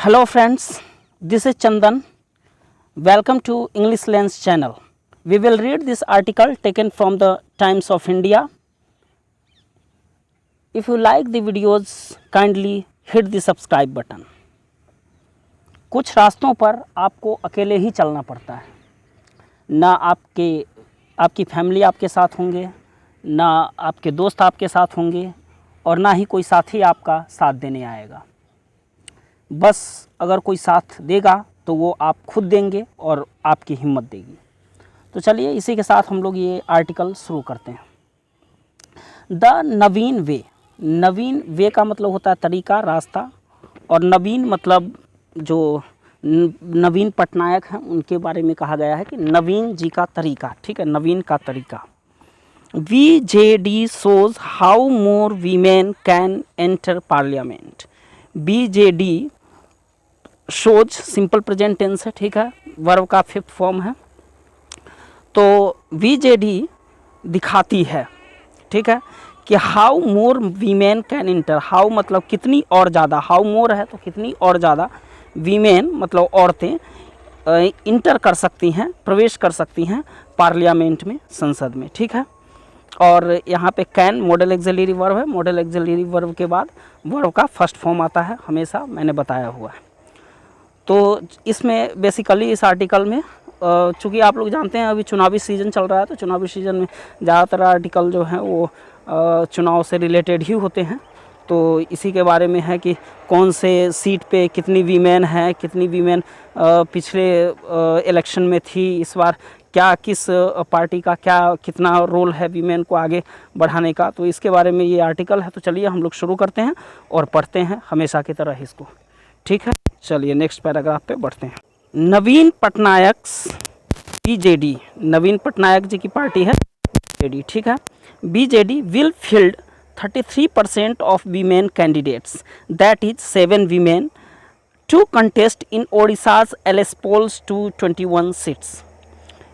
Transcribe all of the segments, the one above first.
Hello friends, this is Chandan. Welcome to English Lens channel. We will read this article taken from the Times of India. If you like the videos, kindly hit the subscribe button. कुछ रास्तों पर आपको अकेले ही चलना पड़ता है, ना आपकी फैमिली आपके साथ होंगे, ना आपके दोस्त आपके साथ होंगे और ना ही कोई साथी आपका साथ देने आएगा। बस अगर कोई साथ देगा तो वो आप खुद देंगे और आपकी हिम्मत देगी। तो चलिए इसी के साथ हम लोग ये आर्टिकल शुरू करते हैं। द नवीन वे, नवीन वे का मतलब होता है तरीका, रास्ता, और नवीन मतलब जो नवीन पटनायक हैं उनके बारे में कहा गया है कि नवीन जी का तरीका, ठीक है, नवीन का तरीका। BJD shows how more women can enter parliament। BJD shows simple present tense है, ठीक है, वर्ब का फिफ्थ फॉर्म है। तो BJD दिखाती है, ठीक है, कि how more women can inter. How मतलब कितनी और ज़्यादा, हाउ मोर है तो कितनी और ज़्यादा, वीमेन मतलब औरतें इंटर कर सकती हैं, प्रवेश कर सकती हैं पार्लियामेंट में, संसद में, ठीक है। और यहाँ पे कैन मॉडल एक्सिलरी वर्ब है। मॉडल एक्सिलरी वर्ब के बाद वर्ब का फर्स्ट फॉर्म आता है, हमेशा मैंने बताया हुआ है। तो इसमें बेसिकली इस आर्टिकल में चूँकि आप लोग जानते हैं अभी चुनावी सीज़न चल रहा है, तो चुनावी सीज़न में ज़्यादातर आर्टिकल जो हैं वो चुनाव से रिलेटेड ही होते हैं। तो इसी के बारे में है कि कौन से सीट पे कितनी वीमेन हैं, कितनी वीमेन पिछले इलेक्शन में थी, इस बार क्या किस पार्टी का क्या कितना रोल है वीमेन को आगे बढ़ाने का। तो इसके बारे में ये आर्टिकल है। तो चलिए हम लोग शुरू करते हैं और पढ़ते हैं हमेशा की तरह इसको, ठीक है। चलिए नेक्स्ट पैराग्राफ पे बढ़ते हैं। नवीन पटनायक BJD, नवीन पटनायक जी की पार्टी है BJD, ठीक है। BJD will field 33% of women candidates, that is 7 women, to contest in Odisha's LS polls to 21 seats.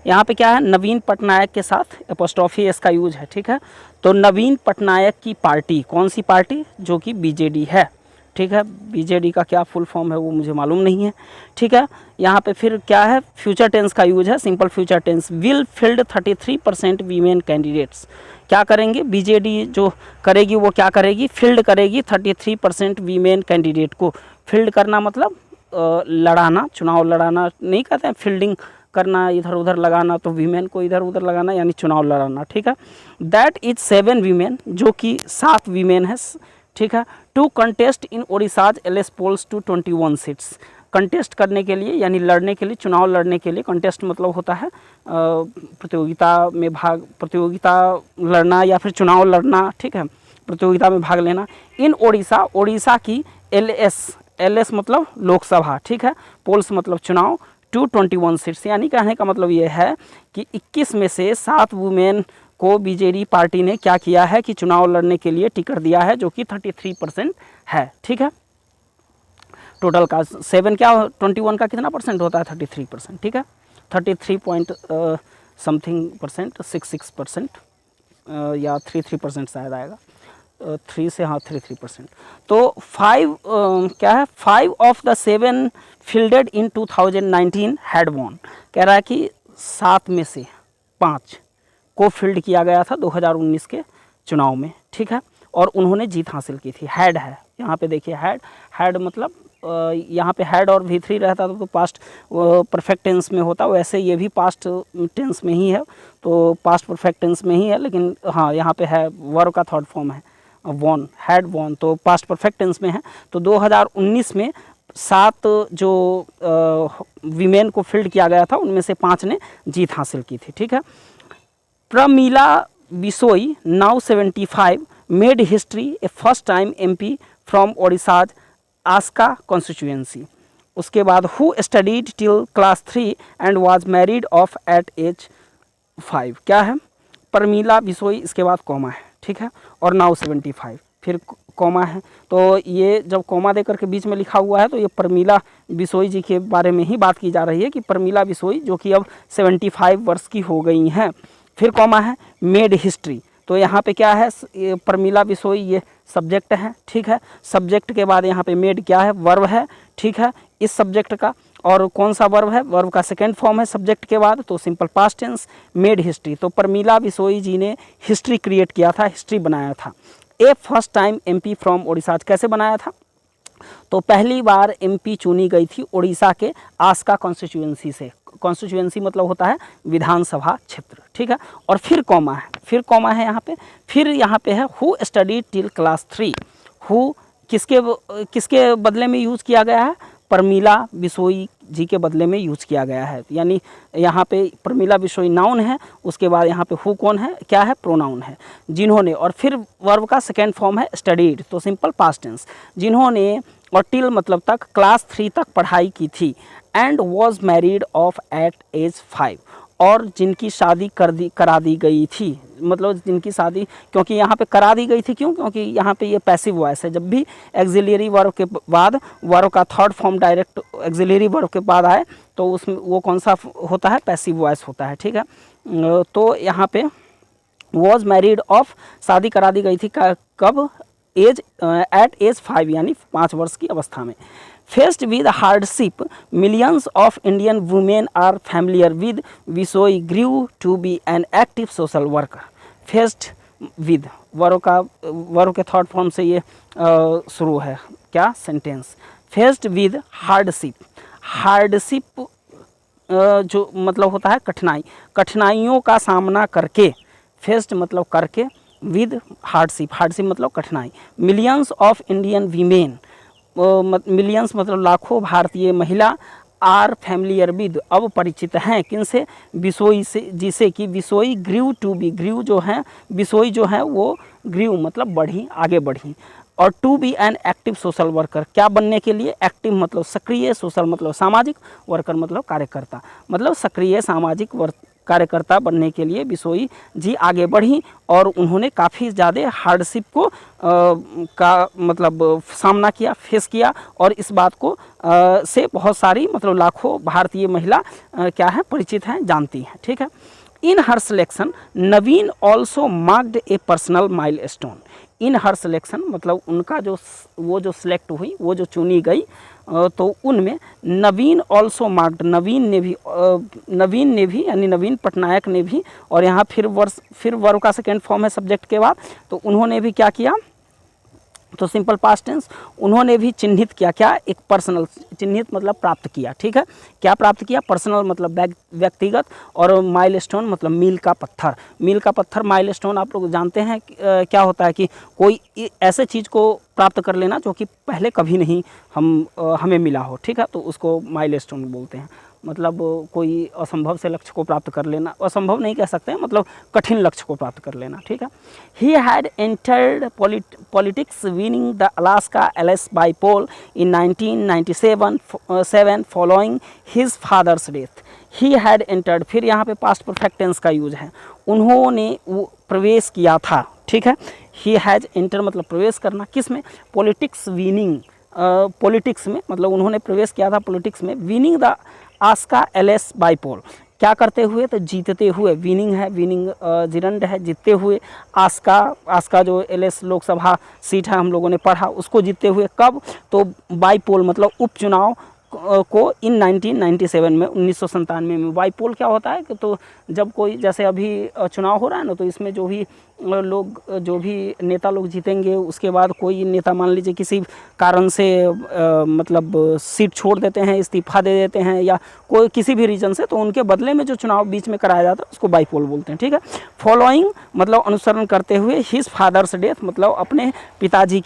यहाँ पे क्या है, नवीन पटनायक के साथ एपोस्ट्रॉफी एस का यूज है, ठीक है। तो नवीन पटनायक की पार्टी, कौन सी पार्टी, जो कि BJD है, ठीक है। BJD का क्या फुल फॉर्म है वो मुझे मालूम नहीं है, ठीक है। यहाँ पे फिर क्या है, फ्यूचर टेंस का यूज है, simple future tense. Will field 33% women candidates, क्या करेंगे BJD जो करेगी वो क्या करेगी, फील्ड करेगी 33% वीमेन कैंडिडेट को। फील्ड करना मतलब लड़ाना, चुनाव लड़ाना नहीं कहते हैं, फील्डिंग करना, इधर उधर लगाना, तो वीमेन को इधर उधर लगाना यानी चुनाव लड़ाना, ठीक है। दैट इज 7 वीमेन, जो कि 7 वीमेन है, ठीक है। To contest in Odisha's LS polls to 21 seats, contest करने के लिए यानी लड़ने के लिए, चुनाव लड़ने के लिए। कंटेस्ट मतलब होता है प्रतियोगिता में भाग, प्रतियोगिता लड़ना या फिर चुनाव लड़ना, ठीक है, प्रतियोगिता में भाग लेना। इन ओडिशा, ओडिशा की एलएस मतलब लोकसभा, ठीक है, पोल्स मतलब चुनाव, 221 सीट्स, यानी कहने का मतलब ये है कि 21 में से 7 वुमेन को BJD पार्टी ने क्या किया है कि चुनाव लड़ने के लिए टिकट दिया है, जो कि 33% है, ठीक है। टोटल का 7 क्या 21 का कितना परसेंट होता है, 33%, ठीक है। 33 पॉइंट समथिंग परसेंट, 66% या 33% शायद आएगा, 3 से, हाँ 33%। तो 5 क्या है, 5 of the 7 fielded in 2019 had won. कह रहा है कि 7 में से 5 को फील्ड किया गया था 2019 के चुनाव में, ठीक है, और उन्होंने जीत हासिल की थी। हैड है यहाँ पे, देखिए हैड मतलब यहाँ पे हैड और V3 रहता तो पास्ट परफेक्ट टेंस में होता, वैसे ये भी पास्ट टेंस में ही है, तो पास्ट परफेक्ट टेंस में ही है, लेकिन हाँ यहाँ पे है, वर्ब का थर्ड फॉर्म है, वॉन, हैड वॉन, तो पास्ट परफेक्ट टेंस में है। तो 2019 में 7 जो वीमेन को फील्ड किया गया था उनमें से 5 ने जीत हासिल की थी, ठीक है। Pramila Bisoi, now 75, made history, a first time MP from Odisha's Aska constituency. उसके बाद who studied till class 3 and was married off at age 5, क्या है, प्रमीला बिसोई, इसके बाद कॉमा है, ठीक है, और नाउ 75, फिर कॉमा है। तो ये जब कॉमा देकर के बीच में लिखा हुआ है तो ये प्रमीला बिसोई जी के बारे में ही बात की जा रही है कि प्रमीला बिसोई जो कि अब 75 वर्ष की हो गई हैं। फिर कॉमा है, मेड हिस्ट्री, तो यहाँ पे क्या है, ये प्रमिला बिशोई ये सब्जेक्ट है, ठीक है। सब्जेक्ट के बाद यहाँ पे मेड क्या है, वर्ब है, ठीक है, इस सब्जेक्ट का। और कौन सा वर्ब है, वर्ब का सेकेंड फॉर्म है सब्जेक्ट के बाद, तो simple past tense, made history. तो प्रमिला बिशोई जी ने हिस्ट्री क्रिएट किया था, हिस्ट्री बनाया था। A first time MP from Orissa, कैसे बनाया था, तो पहली बार एमपी चुनी गई थी उड़ीसा के आस्का कॉन्स्टिट्यूएंसी से। कॉन्स्टिट्यूएंसी मतलब होता है विधानसभा क्षेत्र, ठीक है। और फिर कॉमा है, फिर कॉमा है यहाँ पे, फिर यहाँ पे है who studied till class 3। Who किसके बदले में यूज़ किया गया है, प्रमिला बिशोई जी के बदले में यूज़ किया गया है। यानी यहाँ पे प्रमिला बिशोई नाउन है, उसके बाद यहाँ पे हु कौन है, क्या है, प्रोनाउन है, जिन्होंने। और फिर वर्ब का सेकेंड फॉर्म है स्टडीड, तो सिंपल पास्ट टेंस, जिन्होंने, और टिल मतलब तक, क्लास 3 तक पढ़ाई की थी। And was married off at age 5, और जिनकी शादी करा दी गई थी, मतलब जिनकी शादी, क्योंकि यहाँ पे करा दी गई थी, क्यों, क्योंकि यहाँ पे ये पैसिव वॉइस है। जब भी एक्सिलरी वर्ब के बाद वर्ब का third form direct axillary verb के बाद आए तो उसमें वो कौन सा होता है, पैसिव वॉइस होता है, ठीक है। तो यहाँ पे वॉज मैरिड ऑफ, शादी करा दी गई थी कब, एज एट एज 5, यानी 5 वर्ष की अवस्था में। Faced with hardship, millions of Indian women are familiar with Bishoy grew to be an active social worker. Faced with, verb के थर्ड फॉर्म से ये शुरू है, क्या, sentence. Faced with hardship, hardship जो मतलब होता है कठिनाई, कठिनाइयों का सामना करके, फेस्ड मतलब करके, विद हार्डशिप, हार्डशिप मतलब कठिनाई। Millions of Indian women, millions मतलब लाखों भारतीय महिला, आर फैमिलियर विद, अब परिचित हैं, किनसे, बिशोई से, जिसे कि Bisoi grieve to be, grieve जो है, बिशोई जो है वो ग्रीव मतलब बढ़ी, आगे बढ़ी। और to be an active social worker, क्या बनने के लिए, एक्टिव मतलब सक्रिय, सोशल मतलब सामाजिक, वर्कर मतलब कार्यकर्ता, मतलब सक्रिय सामाजिक कार्यकर्ता बनने के लिए बिशोई जी आगे बढ़ी। और उन्होंने काफ़ी ज़्यादा हार्डशिप को का मतलब सामना किया, फेस किया, और इस बात को से बहुत सारी मतलब लाखों भारतीय महिला क्या है, परिचित हैं, जानती हैं, ठीक है। In her selection Naveen also marked a personal milestone. In her selection मतलब उनका जो वो जो सिलेक्ट हुई, वो जो चुनी गई, तो उनमें नवीन ऑल्सो मार्क्ड, नवीन ने भी यानी नवीन पटनायक ने भी, और यहाँ फिर वर्ब का सेकेंड फॉर्म है सब्जेक्ट के बाद, तो उन्होंने भी क्या किया, तो सिंपल पास्ट टेंस, उन्होंने भी चिन्हित किया, क्या, एक पर्सनल, चिन्हित मतलब प्राप्त किया, ठीक है। क्या प्राप्त किया, पर्सनल मतलब व्यक्तिगत, और माइलस्टोन मतलब मील का पत्थर। मील का पत्थर, माइलस्टोन आप लोग जानते हैं क्या होता है, कि कोई ऐसे चीज़ को प्राप्त कर लेना जो कि पहले कभी नहीं हमें मिला हो, ठीक है, तो उसको माइलस्टोन बोलते हैं। मतलब कोई असंभव से लक्ष्य को प्राप्त कर लेना, असंभव नहीं कह सकते हैं, मतलब कठिन लक्ष्य को प्राप्त कर लेना, ठीक है। He had entered politics winning the Alaska Alice bypoll in 1997 following his father's death. He had entered, फिर यहाँ पे पास्ट परफेक्ट टेंस का यूज है, उन्होंने वो प्रवेश किया था, ठीक है। ही हैज एंटर मतलब प्रवेश करना, किस में, पॉलिटिक्स विनिंग, पॉलिटिक्स में, मतलब उन्होंने प्रवेश किया था पॉलिटिक्स में। विनिंग द आस्का एलिस बाई पोल, क्या करते हुए, तो जीतते हुए, विनिंग है, विनिंग जिरंड है, जीतते हुए। आस्का जो एलिस लोकसभा सीट है हम लोगों ने पढ़ा, उसको जीतते हुए, कब, तो बाई पोल मतलब उपचुनाव को इन 1997 में, 1997 में। बाई पोल क्या होता है कि, तो जब कोई, जैसे अभी चुनाव हो रहा है ना, तो इसमें जो भी लोग, जो भी नेता लोग जीतेंगे, उसके बाद कोई नेता मान लीजिए किसी कारण से मतलब सीट छोड़ देते हैं, इस्तीफा दे देते हैं, या कोई किसी भी रीजन से, तो उनके बदले में जो चुनाव बीच में कराया जाता है उसको बाई पोल बोलते हैं, ठीक है। फॉलोइंग मतलब अनुसरण करते हुए, हिज फादर्स डेथ मतलब अपने पिताजी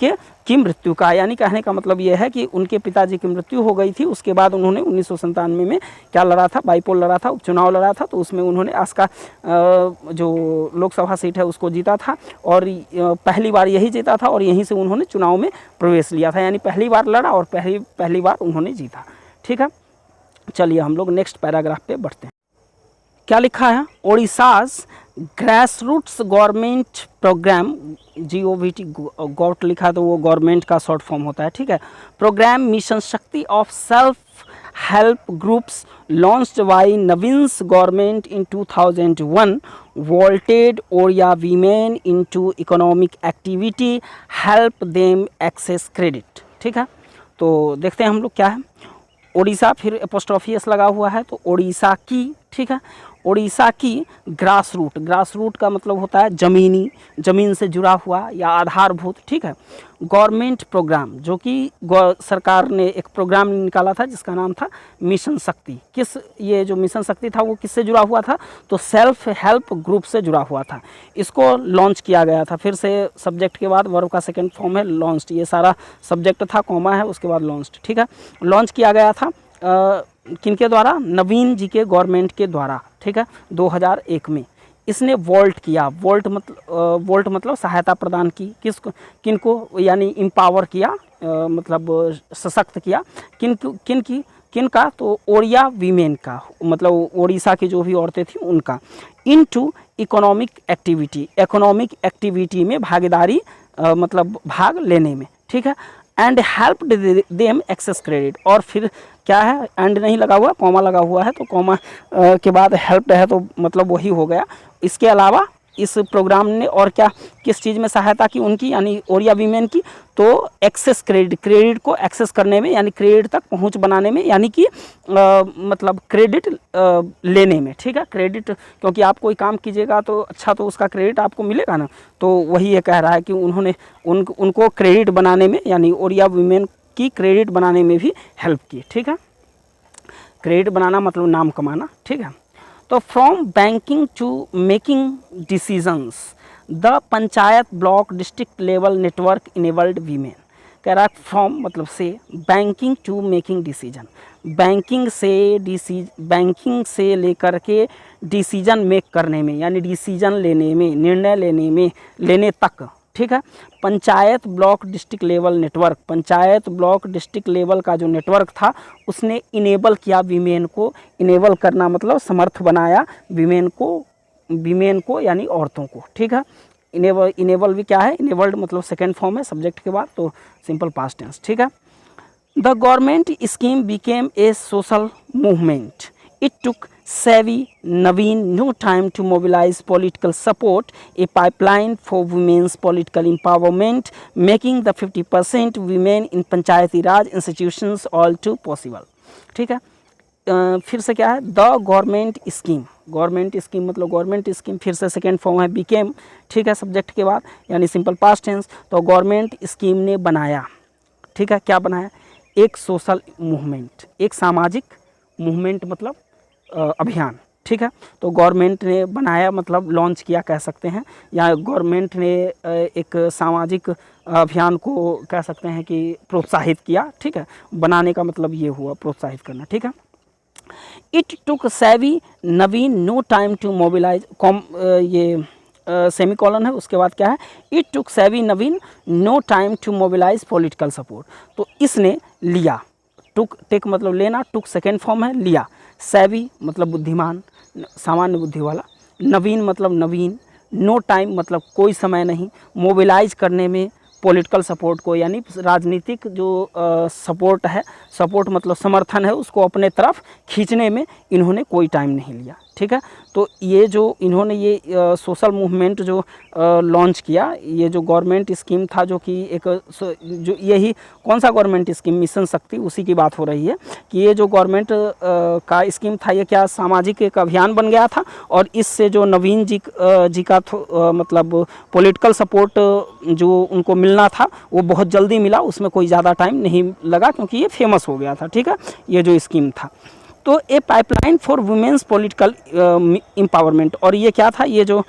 की मृत्यु का, यानी कहने का मतलब ये है कि उनके पिताजी की मृत्यु हो गई थी, उसके बाद उन्होंने 1997 में क्या लड़ा था, बाई पोल लड़ा था, उपचुनाव लड़ा था, तो उसमें उन्होंने आस्का जो लोकसभा सीट है उसको जीता था, और पहली बार यही जीता था, और यहीं से उन्होंने चुनाव में प्रवेश लिया था, यानी पहली बार लड़ा और पहली बार उन्होंने जीता, ठीक है। चलिए हम लोग नेक्स्ट पैराग्राफ पे बढ़ते हैं। क्या लिखा है, Odisha's grass roots government programme, GOVT, got लिखा तो वो गवर्नमेंट का शॉर्ट फॉर्म होता है, ठीक है। Programme mission Shakti of self help groups launched by Naveen's government in 2001 vaulted Odia women into economic activity, help them access credit. ठीक है, तो देखते हैं हम लोग क्या है। ओडिशा, फिर एपोस्ट्रोफी एस लगा हुआ है, तो ओडिशा की, ठीक है, ओडिशा की ग्रास रूट, ग्रास रूट का मतलब होता है ज़मीनी, ज़मीन से जुड़ा हुआ या आधारभूत। ठीक है, गवर्नमेंट प्रोग्राम, जो कि सरकार ने एक प्रोग्राम निकाला था जिसका नाम था मिशन शक्ति। किस, ये जो मिशन शक्ति था वो किससे जुड़ा हुआ था, तो सेल्फ हेल्प ग्रुप से जुड़ा हुआ था। इसको लॉन्च किया गया था, फिर से सब्जेक्ट के बाद वर्ब का सेकेंड फॉर्म है लॉन्च्ड, ये सारा सब्जेक्ट था, कॉमा है उसके बाद लॉन्च्ड। ठीक है, लॉन्च किया गया था किनके द्वारा, नवीन जी के गवर्नमेंट के द्वारा। ठीक है, 2001 में इसने वोल्ट किया, वोल्ट मतलब सहायता प्रदान की, किनको, यानी एम्पावर किया, मतलब सशक्त किया, किनका, तो ओडिया वीमेन का, मतलब ओडिशा की जो भी औरतें थी उनका, into economic activity, economic activity में भागीदारी, मतलब भाग लेने में। ठीक है, and help them access credit, और फिर क्या है, एंड नहीं लगा हुआ, कॉमा लगा हुआ है, तो कॉमा के बाद हेल्प है तो मतलब वही हो गया। इसके अलावा इस प्रोग्राम ने और क्या, किस चीज़ में सहायता की उनकी, यानी ओडिया वीमेन की, तो एक्सेस क्रेडिट, क्रेडिट को एक्सेस करने में, यानी क्रेडिट तक पहुंच बनाने में, यानी कि मतलब क्रेडिट लेने में। ठीक है, क्रेडिट, क्योंकि आप कोई काम कीजिएगा तो अच्छा, तो उसका क्रेडिट आपको मिलेगा ना, तो वही ये कह रहा है कि उन्होंने उनको क्रेडिट बनाने में, यानी ओडिया वीमेन की क्रेडिट बनाने में भी हेल्प की। ठीक है, क्रेडिट बनाना मतलब नाम कमाना। ठीक है, तो from banking to making decisions the panchayat block district level network enabled women. कह रहा है फ्रॉम मतलब से, banking to making decision, banking से लेकर के डिसीजन मेक करने में, यानी डिसीजन लेने में, निर्णय लेने तक। ठीक है, panchayat block district level network, panchayat block district level का जो नेटवर्क था उसने इनेबल किया वीमेन को, इनेबल करना मतलब समर्थ बनाया वीमेन को यानी औरतों को। ठीक है, इनेबल भी क्या है, इनेबल्ड मतलब सेकेंड फॉर्म है सब्जेक्ट के बाद, तो सिंपल पास्ट टेंस। ठीक है, the government scheme became a social movement, it took savvy Naveen no time to mobilize political support, a pipeline for women's political empowerment, making the 50% women in Panchayati Raj institutions all too possible. ठीक है, फिर से क्या है, the government scheme मतलब government scheme, फिर से second form है बिकेम। ठीक है, सब्जेक्ट के बाद, यानी सिंपल पास्ट टेंस, तो गवर्नमेंट स्कीम ने बनाया। ठीक है, क्या बनाया, एक सोशल मूवमेंट, एक सामाजिक मूवमेंट मतलब अभियान। ठीक है, तो गवर्नमेंट ने बनाया मतलब लॉन्च किया कह सकते हैं, या गवर्नमेंट ने एक सामाजिक अभियान को कह सकते हैं कि प्रोत्साहित किया। ठीक है, बनाने का मतलब ये हुआ प्रोत्साहित करना। ठीक है, it took savvy Naveen no time to mobilise, ये सेमीकॉलन है, उसके बाद क्या है, it took savvy Naveen no time to mobilise political support, तो इसने लिया, टेक मतलब लेना, टुक सेकेंड फॉर्म है लिया, savvy मतलब बुद्धिमान, सामान्य बुद्धि वाला, नवीन मतलब नवीन, नो टाइम मतलब कोई समय नहीं, मोबिलाइज करने में पॉलिटिकल सपोर्ट को, यानी राजनीतिक जो सपोर्ट है, सपोर्ट मतलब समर्थन है, उसको अपने तरफ खींचने में इन्होंने कोई टाइम नहीं लिया। ठीक है, तो ये जो इन्होंने ये सोशल मूवमेंट जो लॉन्च किया, ये जो गवर्नमेंट स्कीम था, जो कि एक जो यही कौन सा गवर्नमेंट स्कीम, मिशन शक्ति, उसी की बात हो रही है कि ये जो गवर्नमेंट का स्कीम था, ये क्या सामाजिक एक अभियान बन गया था, और इससे जो नवीन जी का मतलब पॉलिटिकल सपोर्ट जो उनको मिलना था वो बहुत जल्दी मिला, उसमें कोई ज़्यादा टाइम नहीं लगा, क्योंकि ये फेमस हो गया था। ठीक है, ये जो स्कीम था, तो a pipeline for women's political empowerment, और ये क्या था, ये जो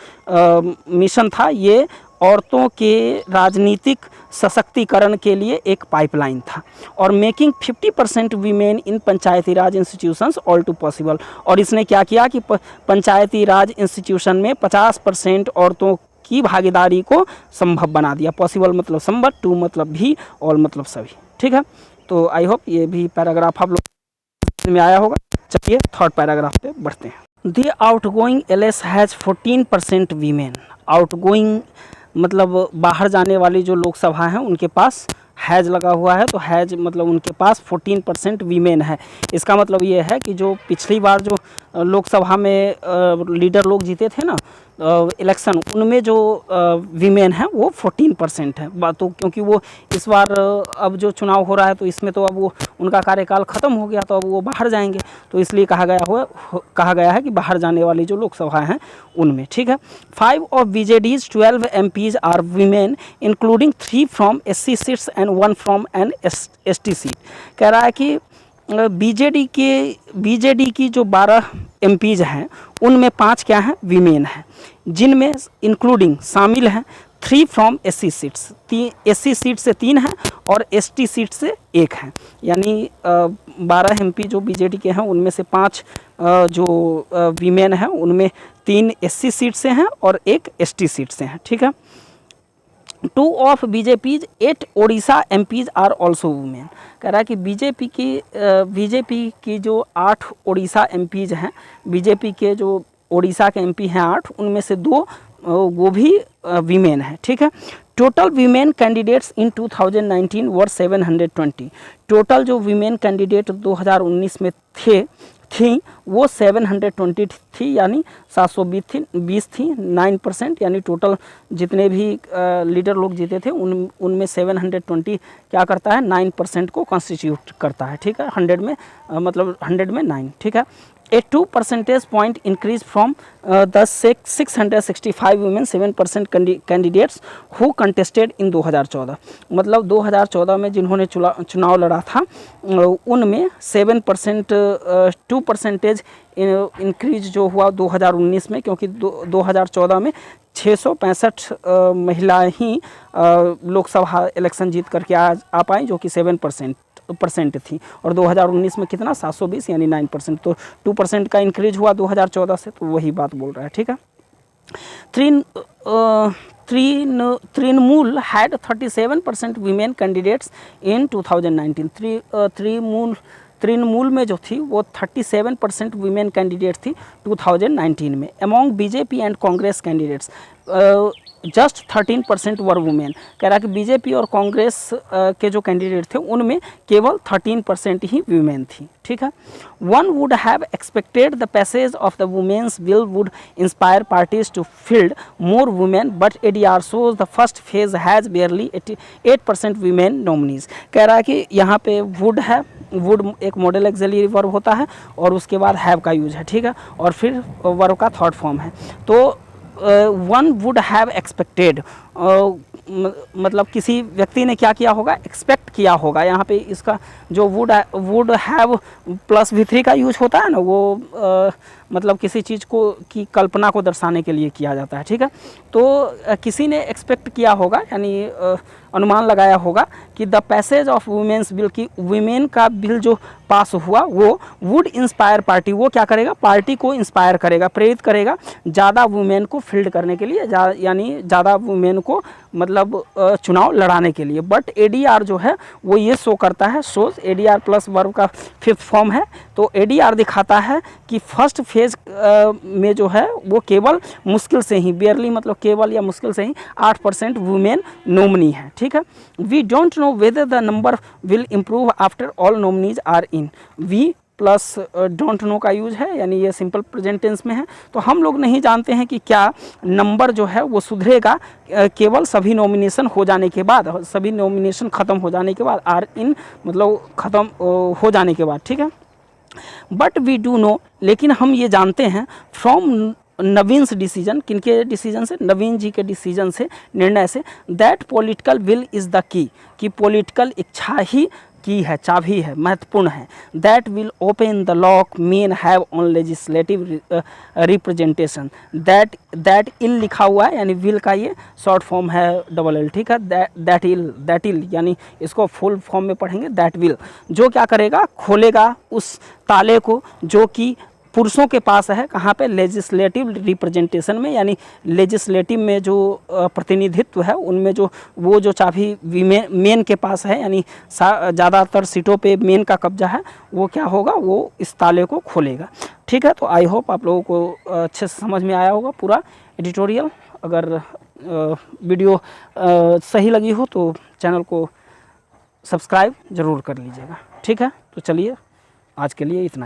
मिशन था, ये औरतों के राजनीतिक सशक्तिकरण के लिए एक पाइपलाइन था, और making 50% women in Panchayati Raj institutions all too possible, और इसने क्या किया कि पंचायती राज इंस्टीट्यूशन में 50% औरतों की भागीदारी को संभव बना दिया। पॉसिबल मतलब संभव, टू मतलब भी, ऑल मतलब सभी। ठीक है, तो आई होप ये भी पैराग्राफ आप लोग में आया होगा। चलिए थर्ड पैराग्राफ पे बढ़ते हैं। The outgoing LS has 14% women, outgoing मतलब बाहर जाने वाली जो लोकसभा हैं उनके पास हैज़ लगा हुआ है, तो हैज़ मतलब उनके पास 14% वीमेन है। इसका मतलब ये है कि जो पिछली बार जो लोकसभा में लीडर लोग जीते थे ना इलेक्शन, उनमें जो वीमेन है वो 14% है। तो क्योंकि वो इस बार अब जो चुनाव हो रहा है तो इसमें तो अब वो उनका कार्यकाल ख़त्म हो गया, तो अब वो बाहर जाएंगे, तो इसलिए कहा गया है कि बाहर जाने वाली जो लोकसभा हैं उनमें, ठीक है। 5 of BJD's 12 MPs are women including 3 from SC seats and 1 from an ST seat. कह रहा है कि बीजेडी की जो 12 MPs हैं उनमें 5 क्या हैं, वीमेन हैं, जिनमें इंक्लूडिंग शामिल हैं 3 from SC seats, SC seat से 3 हैं और ST सीट से 1 हैं। यानी 12 MP जो बीजेडी के हैं उनमें से 5 जो वीमेन हैं उनमें 3 SC सीट से हैं और 1 ST सीट से हैं, ठीक है। 2 of BJP's 8 Odisha MPs are also women. कह रहा है कि बीजेपी की जो 8 ओडिशा MPs हैं, बीजेपी के जो ओडिशा के MP हैं 8, उनमें से 2 वो भी वीमेन है, ठीक है। Total women candidates in 2019 were 720। Total जो वीमेन कैंडिडेट 2019 में थी वो 720 थी, यानी 720 थी, 9%, यानी टोटल जितने भी लीडर लोग जीते थे उनमें 720 क्या करता है, 9% को कॉन्स्टिट्यूट करता है, ठीक है। 100 में मतलब 100 में 9, ठीक है। A 2 percentage point increase from the 665 women 7% candidates who contested in 2014। मतलब 2014 में जिन्होंने चुनाव लड़ा था उनमें 7% 2% इंक्रीज जो हुआ 2019 में, क्योंकि 2014 में 665 महिलाएं ही लोकसभा इलेक्शन जीत करके आ पाई, जो कि 7% थी, और 2019 में कितना 720 यानी 9%, तो 2% का इंक्रीज हुआ 2014 से, तो वही बात बोल रहा है, ठीक है। Trinamool had 37% women candidates in 2019। Trinamool में जो थी वो 37% वीमेन कैंडिडेट थी 2019 में। Among BJP and Congress candidates just 13% were women. कह रहा है कि बीजेपी और कांग्रेस के जो कैंडिडेट थे उनमें केवल 13% ही वुमेन थी, ठीक है। One would have expected the passage of the women's bill would inspire parties to field more women, but ADR shows the first phase has barely 8% women nominees. कह रहा है कि यहाँ पे वुड है, वुड एक मॉडल एक्सिलरी वर्ब होता है और उसके बाद हैव का यूज है, ठीक है, और फिर वर्ब का थर्ड फॉर्म है। तो वन वुड हैव एक्सपेक्टेड मतलब किसी व्यक्ति ने क्या किया होगा, एक्सपेक्ट किया होगा। यहाँ पे इसका जो वुड हैव प्लस V3 का यूज होता है ना, वो मतलब किसी चीज़ को की कल्पना को दर्शाने के लिए किया जाता है, ठीक है। तो किसी ने एक्सपेक्ट किया होगा, यानी अनुमान लगाया होगा कि the passage of women's bill, की वुमेन का बिल जो पास हुआ वो वुड इंस्पायर पार्टी, वो क्या करेगा, पार्टी को इंस्पायर करेगा, प्रेरित करेगा ज़्यादा वुमेन को फील्ड करने के लिए, यानी ज़्यादा वुमेन को मतलब चुनाव लड़ाने के लिए। बट ADR जो है वो ये शो करता है, शोज ADR प्लस वर्ब का 5th फॉर्म है, तो ADR दिखाता है कि फर्स्ट फेज में जो है वो केवल मुश्किल से ही, बेयरली मतलब केवल या मुश्किल से ही 8% वुमेन नॉमिनी है, ठीक है। We don't know whether the number will improve after all nominees are in. We plus don't know का यूज है, यानी ये सिंपल प्रेजेंट टेंस में है, तो हम लोग नहीं जानते हैं कि क्या नंबर जो है वो सुधरेगा केवल सभी नॉमिनेशन हो जाने के बाद, सभी नॉमिनेशन ख़त्म हो जाने के बाद, आर इन मतलब ख़त्म हो जाने के बाद, ठीक है। बट वी डू नो, लेकिन हम ये जानते हैं फ्रॉम नवीन्स डिसीजन, किनके डिसीजन से, नवीन जी के डिसीजन से, निर्णय से, that political will is the key, कि पॉलिटिकल इच्छा ही की है, चाबी है, महत्वपूर्ण है। That will open the lock men have on legislative representation. That'll लिखा हुआ है, यानी विल का ये शॉर्ट फॉर्म है LL, ठीक है। दैट इल यानी इसको फुल फॉर्म में पढ़ेंगे, दैट विल, जो क्या करेगा, खोलेगा उस ताले को जो कि पुरुषों के पास है, कहाँ पे, लेजिस्लेटिव रिप्रेजेंटेशन में, यानी लेजिस्लेटिव में जो प्रतिनिधित्व है उनमें जो वो जो चाबी मेन के पास है, यानी ज़्यादातर सीटों पे मेन का कब्जा है, वो क्या होगा, वो इस ताले को खोलेगा, ठीक है। तो आई होप आप लोगों को अच्छे से समझ में आया होगा पूरा एडिटोरियल। अगर वीडियो सही लगी हो तो चैनल को सब्सक्राइब ज़रूर कर लीजिएगा, ठीक है। तो चलिए आज के लिए इतना।